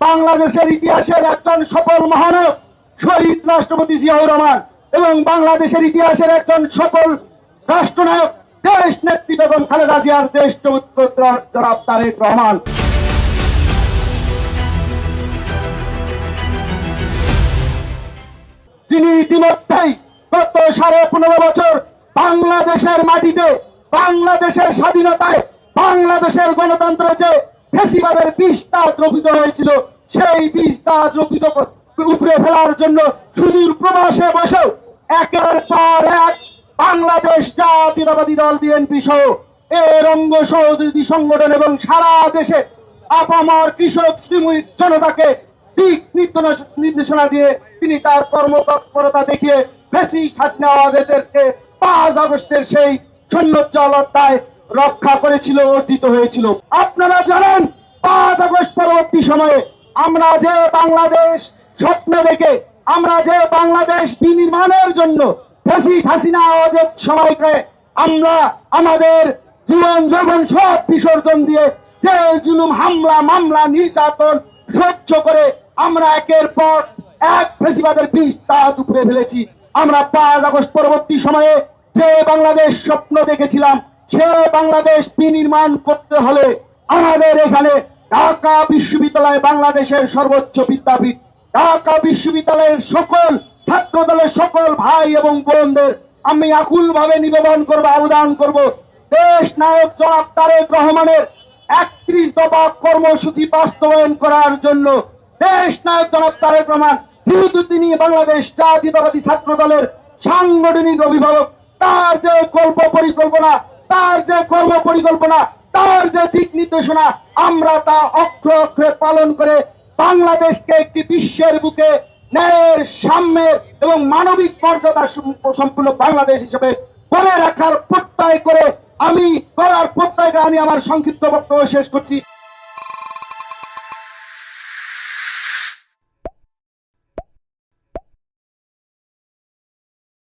বাংলাদেশের ইতিহাসের একজন সফল মহানায়ক শহীদ রাষ্ট্রপতি জিয়াউর রহমান এবং বাংলাদেশের ইতিহাসের একজন সফল রাষ্ট্রনায়ক দেশ নেত্রী বেগম খালেদা জিয়ার জ্যেষ্ঠ পুত্র জনাব তারেক রহমান। যিনি ইতিমধ্যেই গত 15.5 বছর বাংলাদেশের মাটিতে, বাংলাদেশের স্বাধীনতায়, বাংলাদেশের গণতন্ত্র যে ফ্যাসিবাদের বিষটা দ্রবিত হয়েছিল, সেই বিষটা দ্রবিত উপরে ফেলার জন্য সুদূর প্রবাসে বসেও একের পর এক বাংলাদেশ জাতীয়তাবাদী দল বিএনপি সহ এর অঙ্গ সহযোগী সংগঠন এবং সারা দেশে আপামর কৃষক শ্রমিক জনতাকে দিক নির্দেশনা দিয়ে তিনি তার কর্মতৎপরতা দেখিয়ে ফ্যাসিস্ট হাসিনা ওয়াজেদকে 5 আগস্টের সেই সৈন্যজ্জ্বল অধ্যায় রক্ষা করেছিল, অর্জিত হয়েছিল। আপনারা জানেন 5 আগস্ট পরবর্তী সময়ে আমরা যে বাংলাদেশ স্বপ্ন দেখে, আমরা যে বাংলাদেশ বিনির্মাণের জন্য ফ্যাসিস্ট হাসিনা ওয়াজেদ সময়কে আমরা আমাদের জীবন যৌবন সব বিসর্জন দিয়ে যে জুলুম, হামলা, মামলা, নির্যাতন সহ্য করে আমরা একের পর এক ফ্যাসিবাদের বিষ তা উপরে ফেলেছি। আমরা 5 আগস্ট পরবর্তী সময়ে যে বাংলাদেশ স্বপ্ন দেখেছিলাম, সে বাংলাদেশ বিনির্মাণ করতে হলে আমাদের এখানে ঢাকা বিশ্ববিদ্যালয় বাংলাদেশের সর্বোচ্চ বিদ্যাপীঠ, ঢাকা বিশ্ববিদ্যালয়ের সকল ছাত্র দলের সকল ভাই এবং বোনদের আমি আকুল ভাবে নিবেদন করব, আবেদন করব, দেশ নায়ক জনাব তারেক রহমানের 31 দফা কর্মসূচি বাস্তবায়ন করার জন্য দেশ নায়ক জনাব তারেক রহমান যেহেতু তিনি বাংলাদেশ জাতীয়তাবাদী ছাত্র দলের সাংগঠনিক অভিভাবক, তার যে পরিকল্পনা, তার যে কর্মপরিকল্পনা, তার যে দিক নির্দেশনা, আমরা তা অক্ষরে অক্ষরে পালন করে বাংলাদেশকে একটি বিশ্বের বুকে ন্যায়ের, সাম্যের এবং মানবিক মর্যাদা সম্পূর্ণ বাংলাদেশ হিসেবে গড়ে রাখার প্রত্যয় করে আমি আমার সংক্ষিপ্ত বক্তব্য শেষ করছি।